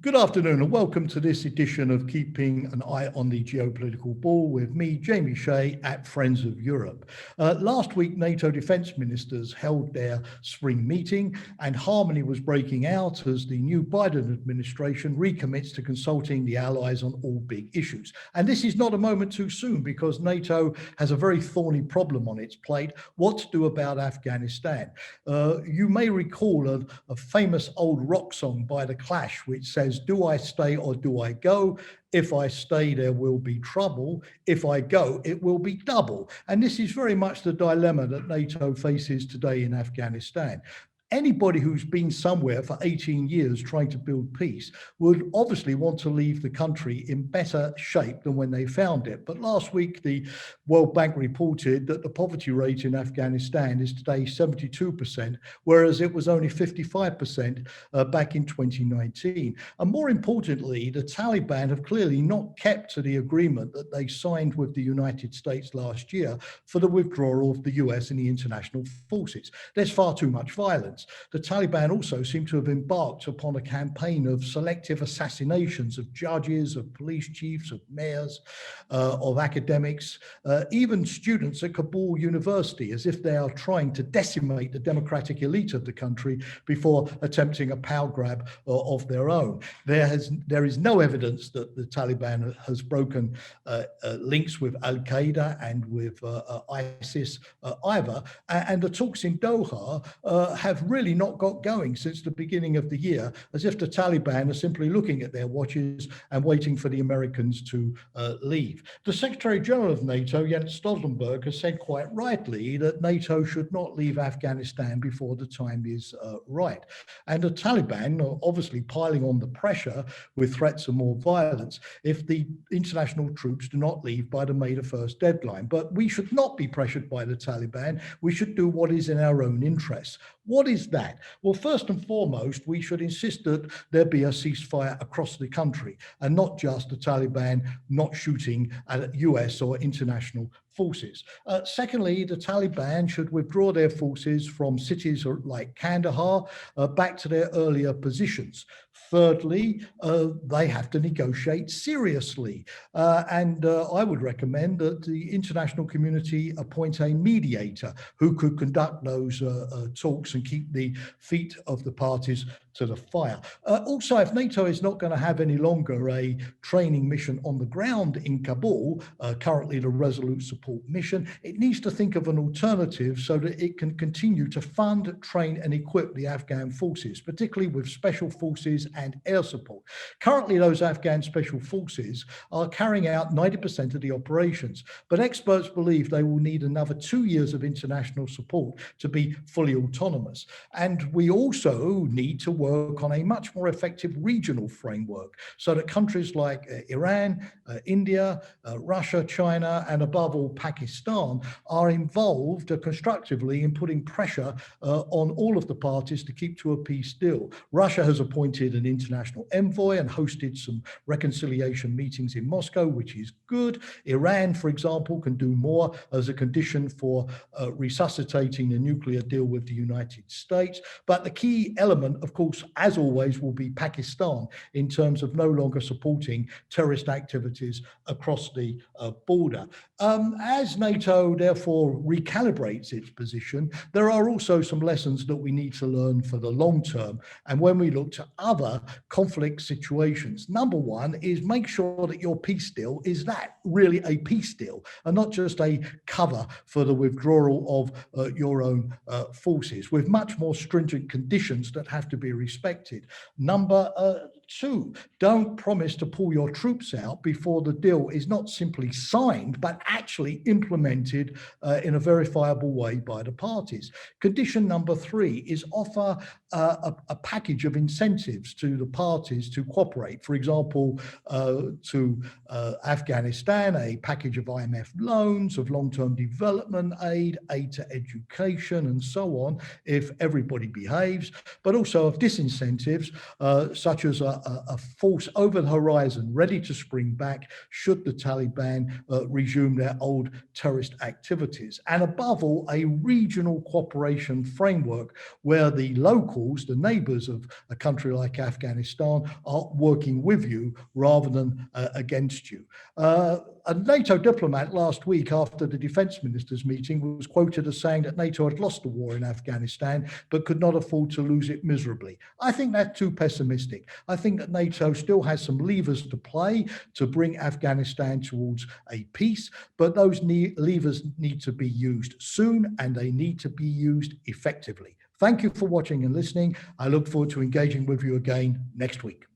Good afternoon and welcome to this edition of Keeping an Eye on the Geopolitical Ball with me, Jamie Shea at Friends of Europe. Last week, NATO defence ministers held their spring meeting and harmony was breaking out as the new Biden administration recommits to consulting the allies on all big issues. And this is not a moment too soon because NATO has a very thorny problem on its plate: what to do about Afghanistan. You may recall a famous old rock song by The Clash which says, "Do I stay or do I go? If I stay, there will be trouble. If I go, it will be double." And this is very much the dilemma that NATO faces today in Afghanistan. Anybody who's been somewhere for 18 years trying to build peace would obviously want to leave the country in better shape than when they found it. But last week, the World Bank reported that the poverty rate in Afghanistan is today 72%, whereas it was only 55% back in 2019. And more importantly, the Taliban have clearly not kept to the agreement that they signed with the United States last year for the withdrawal of the US and the international forces. There's far too much violence. The Taliban also seem to have embarked upon a campaign of selective assassinations of judges, of police chiefs, of mayors, of academics, even students at Kabul University, as if they are trying to decimate the democratic elite of the country before attempting a power grab of their own. There is no evidence that the Taliban has broken links with Al-Qaeda and with ISIS either. And the talks in Doha have really not got going since the beginning of the year, as if the Taliban are simply looking at their watches and waiting for the Americans to leave. The Secretary General of NATO, Jens Stoltenberg, has said quite rightly that NATO should not leave Afghanistan before the time is right. And the Taliban are obviously piling on the pressure with threats of more violence if the international troops do not leave by the May the 1st deadline. But we should not be pressured by the Taliban. We should do what is in our own interests. What is that? Well, first and foremost, we should insist that there be a ceasefire across the country and not just the Taliban not shooting at US or international forces. Secondly, the Taliban should withdraw their forces from cities like Kandahar back to their earlier positions. Thirdly, they have to negotiate seriously. And I would recommend that the international community appoint a mediator who could conduct those talks and keep the feet of the parties to the fire. Also, if NATO is not going to have any longer a training mission on the ground in Kabul, currently the Resolute Support Mission, it needs to think of an alternative so that it can continue to fund, train and equip the Afghan forces, particularly with special forces and air support. Currently, those Afghan special forces are carrying out 90% of the operations, but experts believe they will need another 2 years of international support to be fully autonomous. And we also need to work on a much more effective regional framework so that countries like Iran, India, Russia, China, and above all Pakistan are involved constructively in putting pressure on all of the parties to keep to a peace deal. Russia has appointed an international envoy and hosted some reconciliation meetings in Moscow, which is good. Iran, for example, can do more as a condition for resuscitating the nuclear deal with the United States. But the key element, of course, as always, will be Pakistan in terms of no longer supporting terrorist activities across the border. As NATO therefore recalibrates its position, there are also some lessons that we need to learn for the long term. And when we look to other conflict situations, number one is make sure that your peace deal is that really a peace deal and not just a cover for the withdrawal of your own forces, with much more stringent conditions that have to be respected. Number two, don't promise to pull your troops out before the deal is not simply signed, but actually implemented in a verifiable way by the parties. Condition number three is offer a package of incentives to the parties to cooperate. For example, to Afghanistan, a package of IMF loans, of long-term development aid, aid to education, and so on, if everybody behaves, but also of disincentives, such as a force over the horizon ready to spring back should the Taliban resume their old terrorist activities. And above all, a regional cooperation framework where the locals, the neighbors of a country like Afghanistan, are working with you rather than against you. A NATO diplomat last week after the defense ministers meeting was quoted as saying that NATO had lost the war in Afghanistan, but could not afford to lose it miserably. I think that's too pessimistic. I think that NATO still has some levers to play to bring Afghanistan towards a peace, but those levers need to be used soon and they need to be used effectively. Thank you for watching and listening. I look forward to engaging with you again next week.